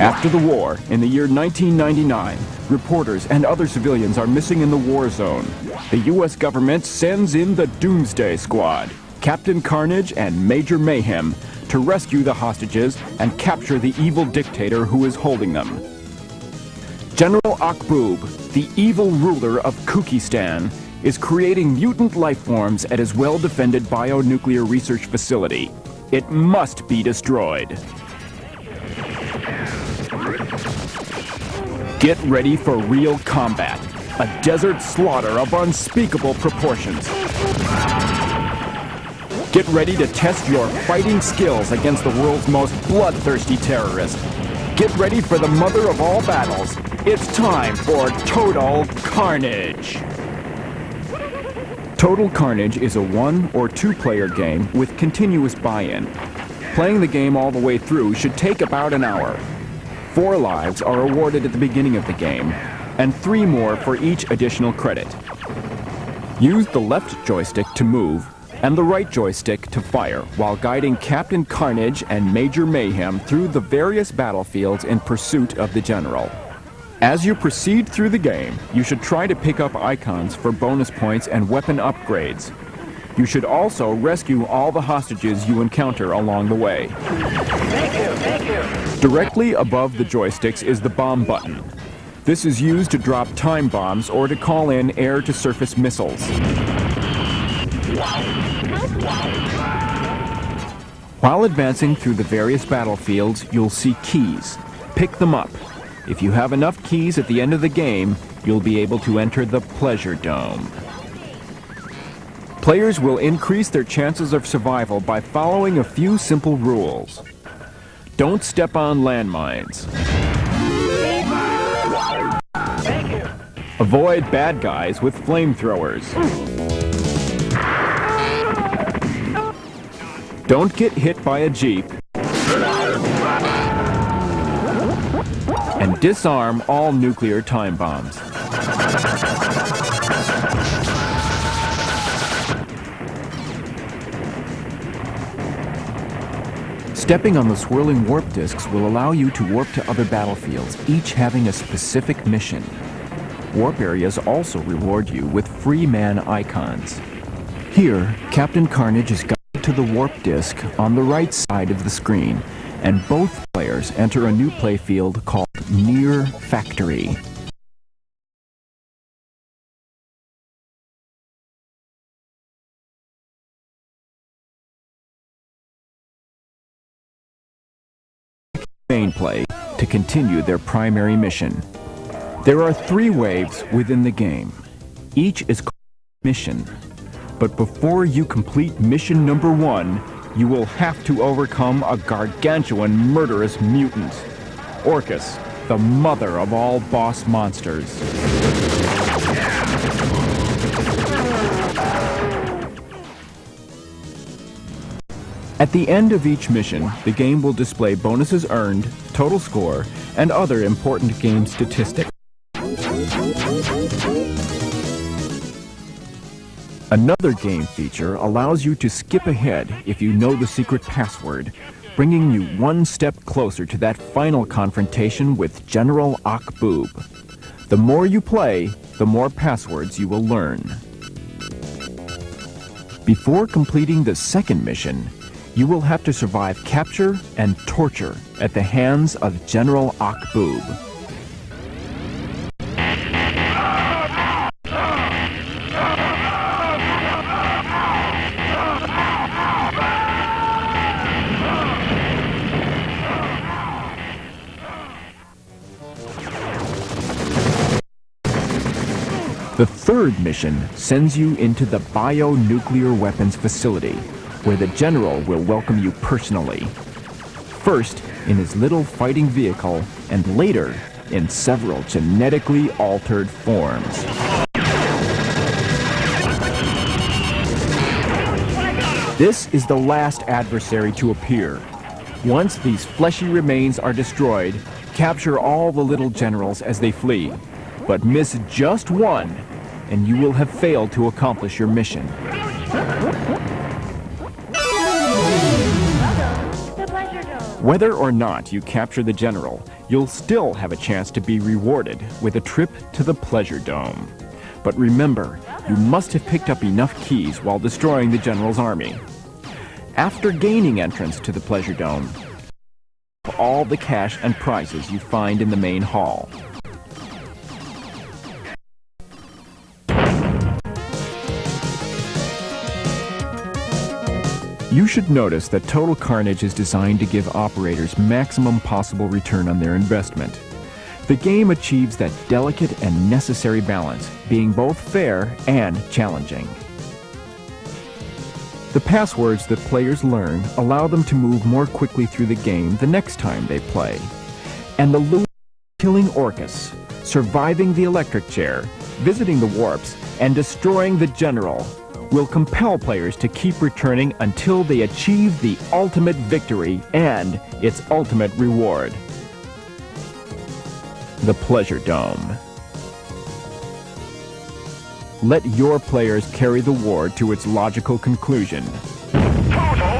After the war, in the year 1999, reporters and other civilians are missing in the war zone. The U.S. government sends in the Doomsday Squad, Captain Carnage and Major Mayhem, to rescue the hostages and capture the evil dictator who is holding them. General Akboob, the evil ruler of Kukistan, is creating mutant life forms at his well-defended bionuclear research facility. It must be destroyed. Get ready for real combat, a desert slaughter of unspeakable proportions. Get ready to test your fighting skills against the world's most bloodthirsty terrorist. Get ready for the mother of all battles. It's time for Total Carnage. Total Carnage is a 1- or 2-player game with continuous buy-in. Playing the game all the way through should take about an hour. 4 lives are awarded at the beginning of the game, and 3 more for each additional credit. Use the left joystick to move, and the right joystick to fire, while guiding Captain Carnage and Major Mayhem through the various battlefields in pursuit of the General. As you proceed through the game, you should try to pick up icons for bonus points and weapon upgrades. You should also rescue all the hostages you encounter along the way. Thank you. Directly above the joysticks is the bomb button. This is used to drop time bombs or to call in air-to-surface missiles. While advancing through the various battlefields, you'll see keys. Pick them up. If you have enough keys at the end of the game, you'll be able to enter the Pleasure Dome. Players will increase their chances of survival by following a few simple rules. Don't step on landmines. Avoid bad guys with flamethrowers. Don't get hit by a jeep. And disarm all nuclear time bombs. Stepping on the swirling warp disks will allow you to warp to other battlefields, each having a specific mission. Warp areas also reward you with free man icons. Here, Captain Carnage is guided to the warp disk on the right side of the screen, and both players enter a new playfield called Near Factory. Main play to continue their primary mission. There are 3 waves within the game. Each is called mission. But before you complete mission number 1, you will have to overcome a gargantuan murderous mutant. Orcus, the mother of all boss monsters. At the end of each mission, the game will display bonuses earned, total score, and other important game statistics. Another game feature allows you to skip ahead if you know the secret password, bringing you one step closer to that final confrontation with General Akboob. The more you play, the more passwords you will learn. Before completing the second mission, you will have to survive capture and torture at the hands of General Akboob. The third mission sends you into the bionuclear weapons facility, where the General will welcome you personally. First, in his little fighting vehicle, and later, in several genetically altered forms. This is the last adversary to appear. Once these fleshy remains are destroyed, capture all the little generals as they flee. But miss just one, and you will have failed to accomplish your mission. Welcome to the Pleasure Dome. Whether or not you capture the general, you'll still have a chance to be rewarded with a trip to the Pleasure Dome. But remember, you must have picked up enough keys while destroying the general's army. After gaining entrance to the Pleasure Dome, all the cash and prizes you find in the main hall. You should notice that Total Carnage is designed to give operators maximum possible return on their investment. The game achieves that delicate and necessary balance, being both fair and challenging. The passwords that players learn allow them to move more quickly through the game the next time they play. And the loot, killing Orcus, surviving the electric chair, visiting the warps, and destroying the general will compel players to keep returning until they achieve the ultimate victory and its ultimate reward. The Pleasure Dome. Let your players carry the war to its logical conclusion. Total